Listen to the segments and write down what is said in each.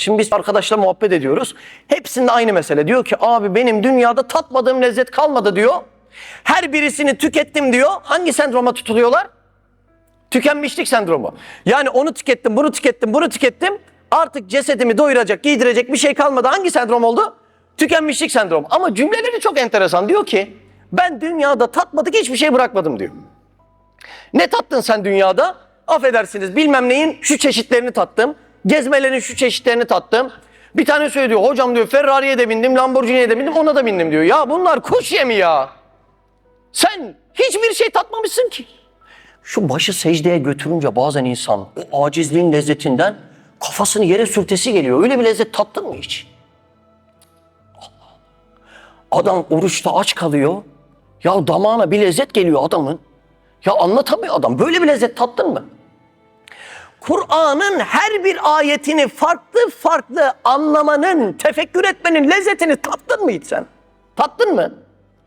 Şimdi biz arkadaşla muhabbet ediyoruz. Hepsinde aynı mesele. Diyor ki abi benim dünyada tatmadığım lezzet kalmadı diyor. Her birisini tükettim diyor. Hangi sendroma tutuluyorlar? Tükenmişlik sendromu. Yani onu tükettim, bunu tükettim, bunu tükettim. Artık cesedimi doyuracak, giydirecek bir şey kalmadı. Hangi sendrom oldu? Tükenmişlik sendromu. Ama cümleleri çok enteresan. Diyor ki ben dünyada tatmadık hiçbir şey bırakmadım diyor. Ne tattın sen dünyada? Affedersiniz bilmem neyin şu çeşitlerini tattım. Gezmelerin şu çeşitlerini tattım. Bir tane söylüyor hocam diyor Ferrari'ye de bindim, Lamborghini'ye de bindim, ona da bindim diyor. Ya bunlar kuş yemi ya. Sen hiçbir şey tatmamışsın ki. Şu başı secdeye götürünce bazen insan o acizliğin lezzetinden kafasını yere sürtesi geliyor. Öyle bir lezzet tattın mı hiç? Adam oruçta aç kalıyor. Ya damağına bir lezzet geliyor adamın. Ya anlatamıyor adam. Böyle bir lezzet tattın mı? Kur'an'ın her bir ayetini farklı farklı anlamanın, tefekkür etmenin lezzetini tattın mı hiç sen? Tattın mı?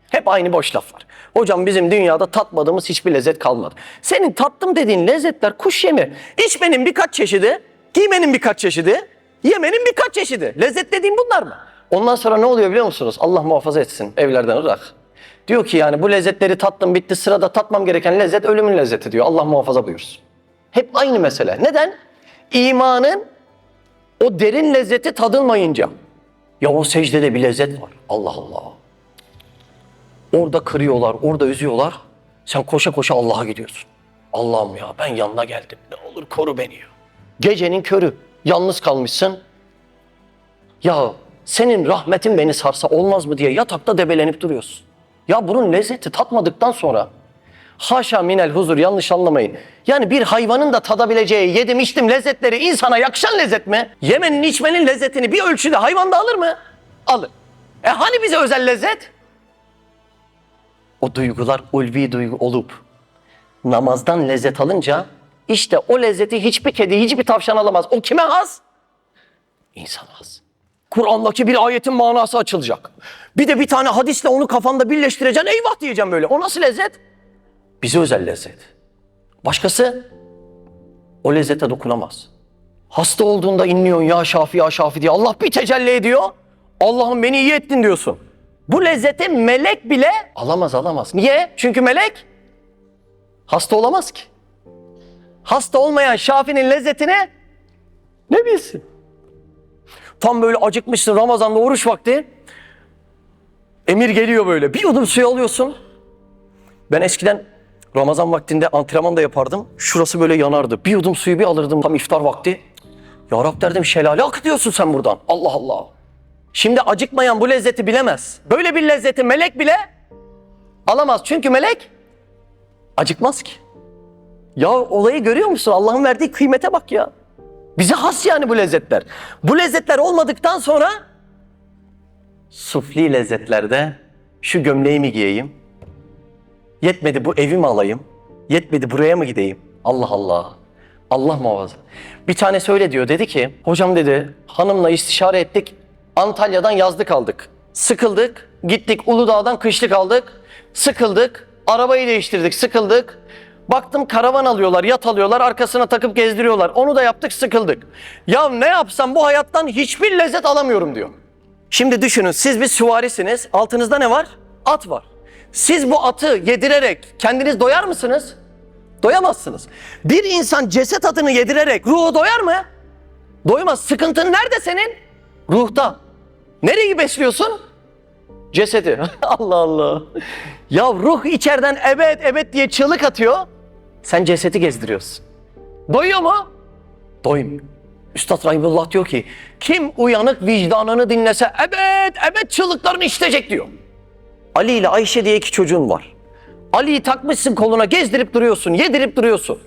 Hep aynı boş laf var. Hocam bizim dünyada tatmadığımız hiçbir lezzet kalmadı. Senin tattım dediğin lezzetler kuş yemi. İçmenin birkaç çeşidi, giymenin birkaç çeşidi, yemenin birkaç çeşidi. Lezzet dediğin bunlar mı? Ondan sonra ne oluyor biliyor musunuz? Allah muhafaza etsin evlerden ırak. Diyor ki yani bu lezzetleri tattım bitti, sırada tatmam gereken lezzet ölümün lezzeti diyor. Allah muhafaza buyursun. Hep aynı mesele. Neden? İmanın o derin lezzeti tadılmayınca. Ya o secdede bir lezzet var. Allah Allah. Orada kırıyorlar, orada üzüyorlar. Sen koşa koşa Allah'a gidiyorsun. Allah'ım ya ben yanına geldim. Ne olur koru beni ya. Gecenin körü. Yalnız kalmışsın. Ya senin rahmetin beni sarsa olmaz mı diye yatakta debelenip duruyorsun. Ya bunun lezzeti tatmadıktan sonra haşa minel huzur yanlış anlamayın. Yani bir hayvanın da tadabileceği yedim içtim lezzetleri insana yakışan lezzet mi? Yemenin içmenin lezzetini bir ölçüde hayvan da alır mı? Alır. Hani bize özel lezzet? O duygular ulvi duygu olup namazdan lezzet alınca işte o lezzeti hiçbir kedi, hiçbir tavşan alamaz. O kime has? İnsana has. Kur'an'daki bir ayetin manası açılacak. Bir de bir tane hadisle onu kafanda birleştireceksin. Eyvah diyeceğim böyle. O nasıl lezzet? Bize özel lezzet. Başkası o lezzete dokunamaz. Hasta olduğunda inliyorsun ya Şafi ya Şafi diye. Allah bir tecelli ediyor. Allah'ım beni iyi ettin diyorsun. Bu lezzeti melek bile alamaz. Niye? Çünkü melek hasta olamaz ki. Hasta olmayan Şafi'nin lezzetini ne bilsin? Tam böyle acıkmışsın Ramazan'da oruç vakti. Emir geliyor böyle. Bir yudum suyu alıyorsun. Ben eskiden Ramazan vaktinde antrenman da yapardım. Şurası böyle yanardı. Bir yudum suyu bir alırdım tam iftar vakti. Ya Rab derdim şelale akıtıyorsun sen buradan. Allah Allah. Şimdi acıkmayan bu lezzeti bilemez. Böyle bir lezzeti melek bile alamaz. Çünkü melek acıkmaz ki. Ya olayı görüyor musun? Allah'ın verdiği kıymete bak ya. Bize has yani bu lezzetler. Bu lezzetler olmadıktan sonra sufli lezzetlerde şu gömleği mi giyeyim? Yetmedi bu evi mi alayım? Yetmedi buraya mı gideyim? Allah Allah. Allah muhafaza. Bir tanesi öyle diyor. Dedi ki hocam dedi hanımla istişare ettik. Antalya'dan yazlık aldık. Sıkıldık. Gittik Uludağ'dan kışlık aldık. Sıkıldık. Arabayı değiştirdik. Sıkıldık. Baktım karavan alıyorlar, yat alıyorlar, arkasına takıp gezdiriyorlar. Onu da yaptık, sıkıldık. Ya ne yapsam bu hayattan hiçbir lezzet alamıyorum diyor. Şimdi düşünün siz bir süvarisiniz. Altınızda ne var? At var. Siz bu atı yedirerek kendiniz doyar mısınız? Doyamazsınız. Bir insan ceset atını yedirerek ruhu doyar mı? Doymaz. Sıkıntın nerede senin? Ruhta. Nereyi besliyorsun? Cesedi. Allah Allah. Ya ruh içeriden evet evet diye çığlık atıyor. Sen cesedi gezdiriyorsun. Doyuyor mu? Doymuyor. Üstad Rahimullah diyor ki kim uyanık vicdanını dinlese evet evet çığlıklarını işitecek diyor. Ali ile Ayşe diye iki çocuğun var. Ali'yi takmışsın koluna gezdirip duruyorsun, yedirip duruyorsun.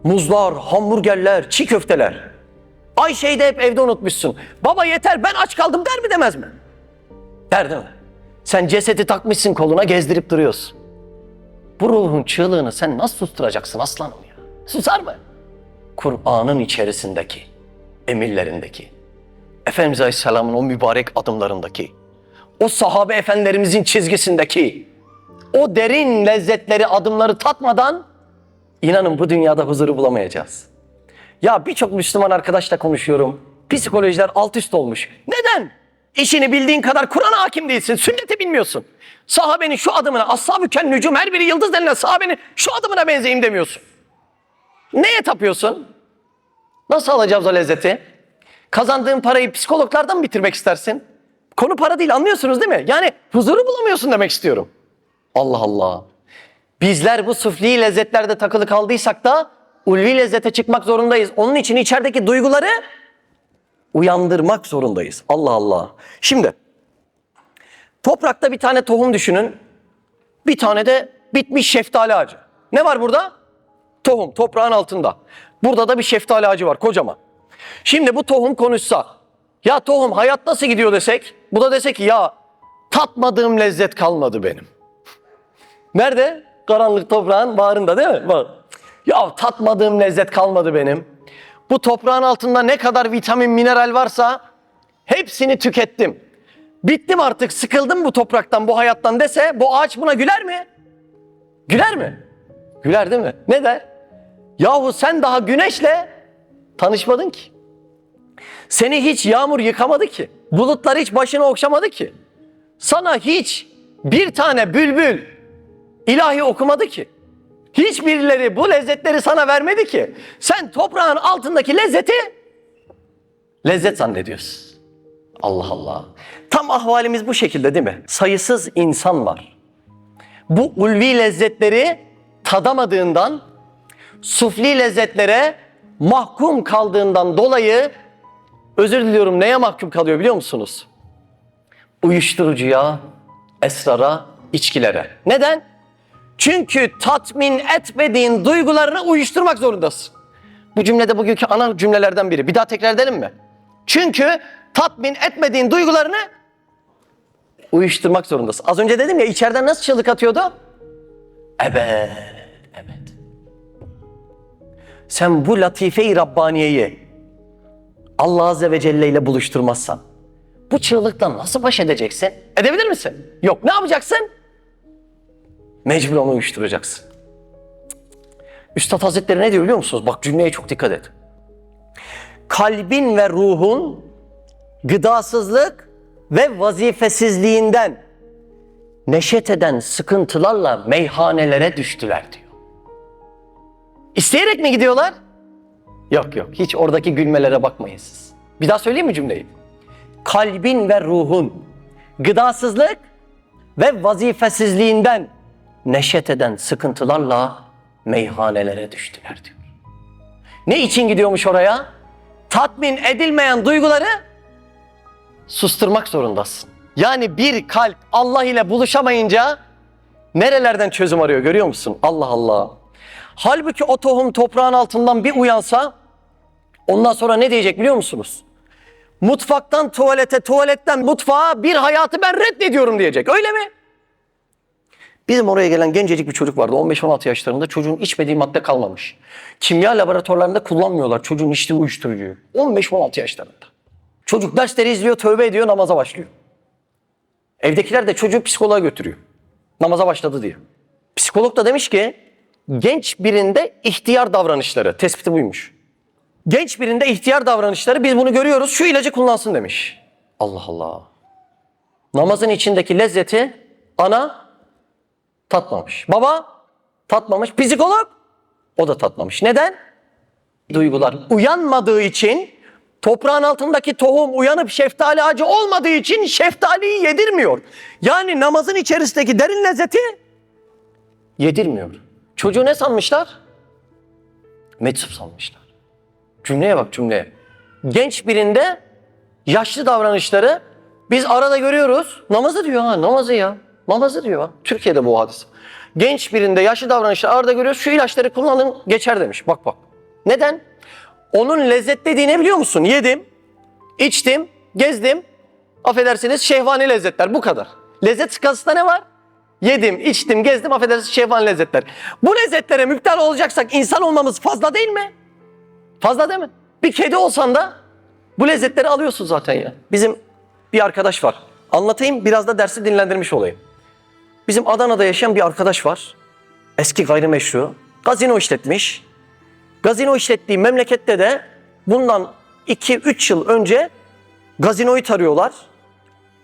Muzlar, hamburgerler, çiğ köfteler. Ayşe'yi de hep evde unutmuşsun. Baba yeter ben aç kaldım der mi demez mi? Der değil mi? Sen cesedi takmışsın koluna gezdirip duruyorsun. Bu ruhun çığlığını sen nasıl susturacaksın aslanım ya? Susar mı? Kur'an'ın içerisindeki, emirlerindeki, Efendimiz Aleyhisselam'ın o mübarek adımlarındaki, o sahabe efendilerimizin çizgisindeki, o derin lezzetleri, adımları tatmadan inanın bu dünyada huzuru bulamayacağız. Ya birçok Müslüman arkadaşla konuşuyorum. Psikolojiler alt üst olmuş. Neden? İşini bildiğin kadar Kur'an'a hakim değilsin. Sünneti bilmiyorsun. Sahabenin şu adımına, ashab-ı ken nücum, her biri yıldız denilen sahabenin şu adımına benzeyeyim demiyorsun. Neye tapıyorsun? Nasıl alacağız o lezzeti? Kazandığın parayı psikologlardan mı bitirmek istersin? Konu para değil, anlıyorsunuz değil mi? Yani huzuru bulamıyorsun demek istiyorum. Allah Allah. Bizler bu sufli lezzetlerde takılı kaldıysak da ulvi lezzete çıkmak zorundayız. Onun için içerideki duyguları uyandırmak zorundayız. Allah Allah. Şimdi toprakta bir tane tohum düşünün. Bir tane de bitmiş şeftali ağacı. Ne var burada? Tohum, toprağın altında. Burada da bir şeftali ağacı var kocaman. Şimdi bu tohum konuşsa, ya tohum hayat nasıl gidiyor desek, bu da dese ki ya tatmadığım lezzet kalmadı benim. Nerede? Karanlık toprağın bağrında değil mi? Bak. Ya tatmadığım lezzet kalmadı benim. Bu toprağın altında ne kadar vitamin, mineral varsa hepsini tükettim. Bittim artık, sıkıldım bu topraktan, bu hayattan dese bu ağaç buna güler mi? Güler mi? Güler değil mi? Ne der? Yahu sen daha güneşle tanışmadın ki. Seni hiç yağmur yıkamadı ki. Bulutlar hiç başını okşamadı ki. Sana hiç bir tane bülbül ilahi okumadı ki. Hiçbirileri bu lezzetleri sana vermedi ki. Sen toprağın altındaki lezzeti lezzet zannediyorsun. Allah Allah. Tam ahvalimiz bu şekilde değil mi? Sayısız insan var. Bu ulvi lezzetleri tadamadığından, sufli lezzetlere mahkum kaldığından dolayı, özür diliyorum, neye mahkum kalıyor biliyor musunuz? Uyuşturucuya, esrara, içkilere. Neden? Çünkü tatmin etmediğin duygularını uyuşturmak zorundasın. Bu cümlede bugünkü ana cümlelerden biri. Bir daha tekrar edelim mi? Çünkü tatmin etmediğin duygularını uyuşturmak zorundasın. Az önce dedim ya, içeriden nasıl çığlık atıyordu? Evet, evet. Sen bu latife-i Rabbaniye'yi Allah Azze ve Celle ile buluşturmazsan bu çığlıktan nasıl baş edeceksin? Edebilir misin? Yok. Ne yapacaksın? Mecbur onu uyuşturacaksın. Üstad Hazretleri ne diyor biliyor musunuz? Bak cümleye çok dikkat et. Kalbin ve ruhun gıdasızlık ve vazifesizliğinden neşet eden sıkıntılarla meyhanelere düştüler diyor. İsteyerek mi gidiyorlar? Yok yok, hiç oradaki gülmelere bakmayın siz. Bir daha söyleyeyim mi cümleyi? Kalbin ve ruhun gıdasızlık ve vazifesizliğinden neşet eden sıkıntılarla meyhanelere düştüler diyor. Ne için gidiyormuş oraya? Tatmin edilmeyen duyguları susturmak zorundasın. Yani bir kalp Allah ile buluşamayınca nerelerden çözüm arıyor görüyor musun? Allah Allah. Halbuki o tohum toprağın altından bir uyansa ondan sonra ne diyecek biliyor musunuz? Mutfaktan tuvalete, tuvaletten mutfağa bir hayatı ben reddediyorum diyecek. Öyle mi? Bizim oraya gelen gencecik bir çocuk vardı. 15-16 yaşlarında, çocuğun içmediği madde kalmamış. Kimya laboratuvarlarında kullanmıyorlar çocuğun içtiği uyuşturucuyu. 15-16 yaşlarında. Çocuk dersleri izliyor, tövbe ediyor, namaza başlıyor. Evdekiler de çocuğu psikoloğa götürüyor. Namaza başladı diye. Psikolog da demiş ki genç birinde ihtiyar davranışları, tespiti buymuş. Genç birinde ihtiyar davranışları, biz bunu görüyoruz, şu ilacı kullansın demiş. Allah Allah. Namazın içindeki lezzeti ana tatmamış. Baba tatmamış. Psikolog o da tatmamış. Neden? Duygular uyanmadığı için, toprağın altındaki tohum uyanıp şeftali ağacı olmadığı için şeftaliyi yedirmiyor. Yani namazın içerisindeki derin lezzeti yedirmiyor. Çocuğu ne sanmışlar? Meczup sanmışlar. Cümleye bak, cümleye. Genç birinde yaşlı davranışları biz arada görüyoruz. Namazı diyor ha, namazı ya. Namazı diyor ha. Türkiye'de bu hadise. Genç birinde yaşlı davranışları arada görüyoruz. Şu ilaçları kullanın geçer demiş. Bak bak. Neden? Onun lezzetlediği ne biliyor musun? Yedim, içtim, gezdim. Affedersiniz, şehvani lezzetler, bu kadar. Lezzet skalasında ne var? Yedim, içtim, gezdim, affedersiniz, şehvani lezzetler. Bu lezzetlere müptel olacaksak insan olmamız fazla değil mi? Fazla değil mi? Bir kedi olsan da bu lezzetleri alıyorsun zaten ya. Bizim bir arkadaş var. Anlatayım, biraz da dersi dinlendirmiş olayım. Bizim Adana'da yaşayan bir arkadaş var. Eski gayrimeşru. Gazino işletmiş. Gazino işlettiği memlekette de bundan 2-3 yıl önce gazinoyu tarıyorlar.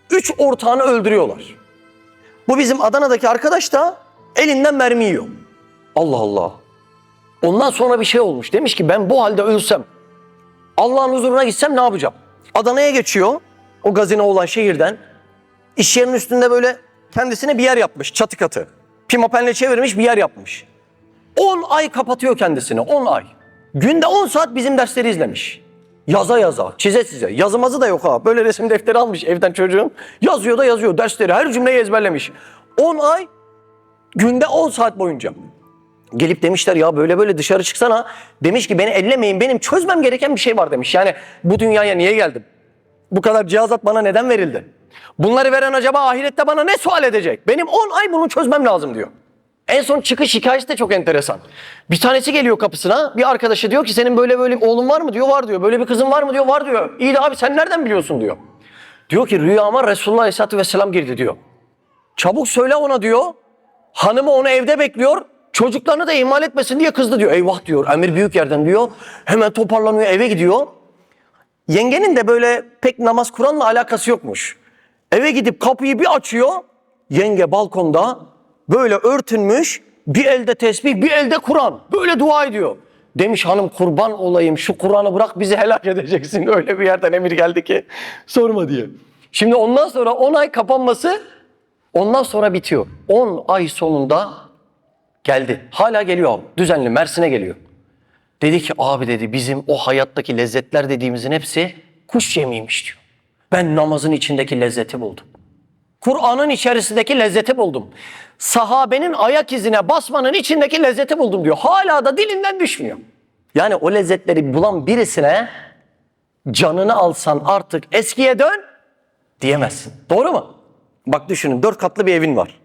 3 ortağını öldürüyorlar. Bu bizim Adana'daki arkadaş da elinden mermi yiyor. Allah Allah. Ondan sonra bir şey olmuş. Demiş ki ben bu halde ölsem, Allah'ın huzuruna gitsem ne yapacağım? Adana'ya geçiyor. O gazino olan şehirden. İş yerinin üstünde böyle kendisine bir yer yapmış. Çatı katı. Pimapenle çevirmiş bir yer yapmış. 10 ay kapatıyor kendisini. 10 ay. Günde 10 saat bizim dersleri izlemiş. Yaza yaza, çize çize. Yazımazı da yok ha. Böyle resim defteri almış evden çocuğum. Yazıyor da yazıyor dersleri. Her cümleyi ezberlemiş. 10 ay günde 10 saat boyunca. Gelip demişler ya böyle böyle dışarı çıksana. Demiş ki beni ellemeyin, benim çözmem gereken bir şey var demiş. Yani bu dünyaya niye geldim? Bu kadar cihazat bana neden verildi? Bunları veren acaba ahirette bana ne sual edecek? Benim 10 ay bunu çözmem lazım diyor. En son çıkış hikayesi de çok enteresan. Bir tanesi geliyor kapısına, bir arkadaşı diyor ki senin böyle böyle bir oğlun var mı diyor, var diyor. Böyle bir kızın var mı diyor, var diyor. İyi de abi sen nereden biliyorsun diyor. Diyor ki rüyama Resulullah Aleyhisselatü Vesselam girdi diyor. Çabuk söyle ona diyor. Hanımı onu evde bekliyor. Çocuklarını da ihmal etmesin diye kızdı diyor. Eyvah diyor, emir büyük yerden diyor. Hemen toparlanıyor, eve gidiyor. Yengenin de böyle pek namaz Kur'an'la alakası yokmuş. Eve gidip kapıyı bir açıyor. Yenge balkonda böyle örtünmüş, bir elde tesbih, bir elde Kur'an. Böyle dua ediyor. Demiş hanım kurban olayım şu Kur'an'ı bırak bizi helak edeceksin. Öyle bir yerden emir geldi ki sorma diye. Şimdi ondan sonra 10 ay kapanması ondan sonra bitiyor. 10 ay sonunda geldi. Hala geliyor abi. Düzenli Mersin'e geliyor. Dedi ki abi dedi bizim o hayattaki lezzetler dediğimizin hepsi kuş yemiymiş diyor. Ben namazın içindeki lezzeti buldum. Kur'an'ın içerisindeki lezzeti buldum. Sahabenin ayak izine basmanın içindeki lezzeti buldum diyor. Hala da dilinden düşmüyor. Yani o lezzetleri bulan birisine canını alsan artık eskiye dön diyemezsin. Doğru mu? Bak düşünün 4 katlı bir evin var.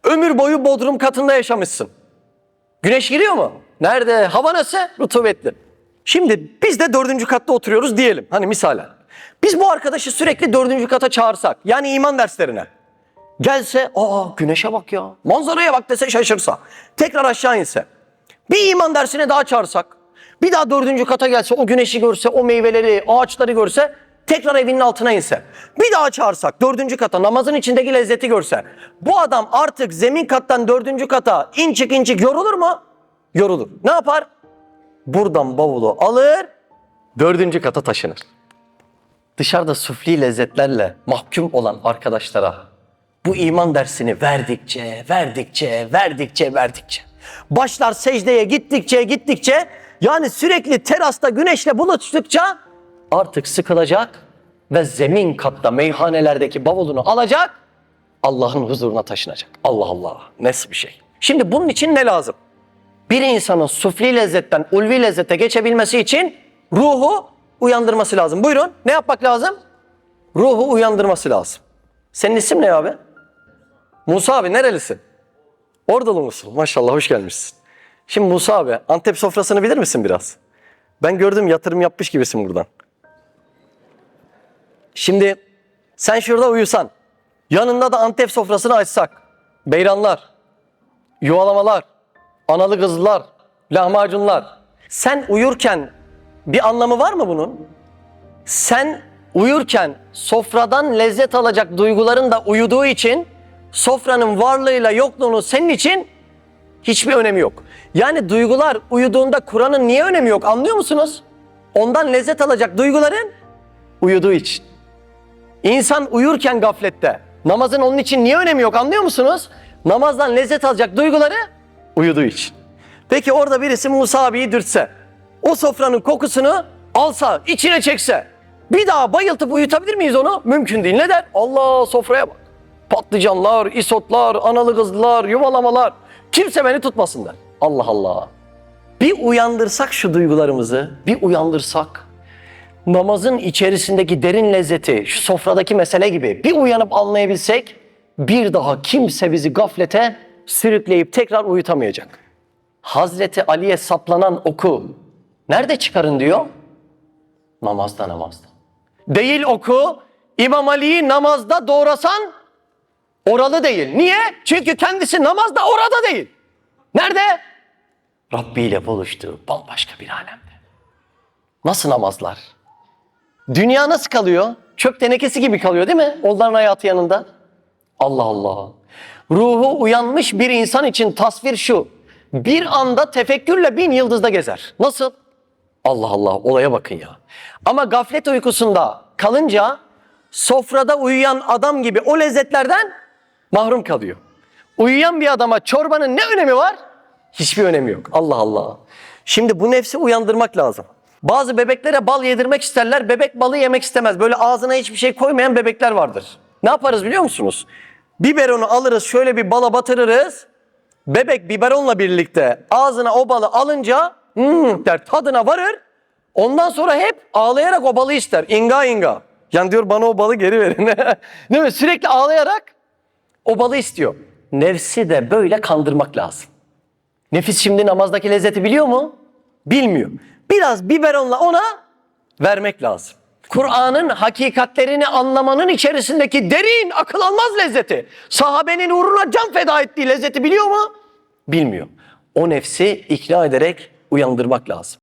Ömür boyu bodrum katında yaşamışsın. Güneş giriyor mu? Nerede? Hava nasıl? Rutubetli. Şimdi biz de 4. katta oturuyoruz diyelim. Hani misalen. Biz bu arkadaşı sürekli 4. kata çağırsak. Yani iman derslerine. Gelse, güneşe bak ya. Manzaraya bak dese şaşırsa. Tekrar aşağı inse. Bir iman dersine daha çağırsak. Bir daha 4. kata gelse, o güneşi görse, o meyveleri, ağaçları görse. Tekrar evinin altına inse. Bir daha çağırsak 4. kata namazın içindeki lezzeti görse. Bu adam artık zemin kattan 4. kata incik incik yorulur mu? Yorulur. Ne yapar? Buradan bavulu alır, 4. kata taşınır. Dışarıda sufli lezzetlerle mahkum olan arkadaşlara bu iman dersini verdikçe başlar secdeye gittikçe yani sürekli terasta güneşle buluştukça artık sıkılacak ve zemin katta meyhanelerdeki bavulunu alacak, Allah'ın huzuruna taşınacak. Allah Allah, nasıl bir şey. Şimdi bunun için ne lazım? Bir insanın sufli lezzetten ulvi lezzete geçebilmesi için ruhu uyandırması lazım. Buyurun, ne yapmak lazım? Ruhu uyandırması lazım. Senin isim ne abi? Musa abi, nerelisin? Ordalı mısın? Maşallah, hoş gelmişsin. Şimdi Musa abi, Antep sofrasını bilir misin biraz? Ben gördüm, yatırım yapmış gibisin buradan. Şimdi sen şurada uyusan, yanında da Antep sofrasını açsak, beyranlar, yuvalamalar, analı kızlılar, lahmacunlar. Sen uyurken bir anlamı var mı bunun? Sen uyurken sofradan lezzet alacak duyguların da uyuduğu için sofranın varlığıyla yokluğunu senin için hiçbir önemi yok. Yani duygular uyuduğunda Kur'an'ın niye önemi yok anlıyor musunuz? Ondan lezzet alacak duyguların uyuduğu için. İnsan uyurken gaflette namazın onun için niye önemi yok anlıyor musunuz? Namazdan lezzet alacak duyguları uyuduğu için. Peki orada birisi Musa abiyi dürtse, o sofranın kokusunu alsa, içine çekse, bir daha bayıltıp uyutabilir miyiz onu? Mümkün değil. Neden? Allah, sofraya bak. Patlıcanlar, isotlar, analı kızlılar, yuvalamalar. Kimse beni tutmasın der. Allah Allah. Bir uyandırsak şu duygularımızı, bir uyandırsak, namazın içerisindeki derin lezzeti, şu sofradaki mesele gibi bir uyanıp anlayabilsek, bir daha kimse bizi gaflete sürükleyip tekrar uyutamayacak. Hazreti Ali'ye saplanan oku nerede çıkarın diyor? Namazda. Değil oku, İmam Ali'yi namazda doğrasan oralı değil. Niye? Çünkü kendisi namazda orada değil. Nerede? Rabbi ile buluştuğu bambaşka bir alemde. Nasıl namazlar? Dünya nasıl kalıyor? Çöp tenekesi gibi kalıyor değil mi? Onların hayatı yanında. Allah Allah. Ruhu uyanmış bir insan için tasvir şu. Bir anda tefekkürle 1000 yıldızda gezer. Nasıl? Allah Allah, olaya bakın ya. Ama gaflet uykusunda kalınca sofrada uyuyan adam gibi o lezzetlerden mahrum kalıyor. Uyuyan bir adama çorbanın ne önemi var? Hiçbir önemi yok. Allah Allah. Şimdi bu nefsi uyandırmak lazım. Bazı bebeklere bal yedirmek isterler. Bebek balı yemek istemez. Böyle ağzına hiçbir şey koymayan bebekler vardır. Ne yaparız biliyor musunuz? Biberonu alırız, şöyle bir bala batırırız. Bebek biberonla birlikte ağzına o balı alınca der, tadına varır. Ondan sonra hep ağlayarak o balı ister. İnga inga. Yani diyor, bana o balı geri verin. Değil mi? Sürekli ağlayarak o balı istiyor. Nefsi de böyle kandırmak lazım. Nefis şimdi namazdaki lezzeti biliyor mu? Bilmiyor. Biraz biberonla ona vermek lazım. Kur'an'ın hakikatlerini anlamanın içerisindeki derin, akıl almaz lezzeti, sahabenin uğruna can feda ettiği lezzeti biliyor mu? Bilmiyor. O nefsi ikna ederek uyandırmak lazım.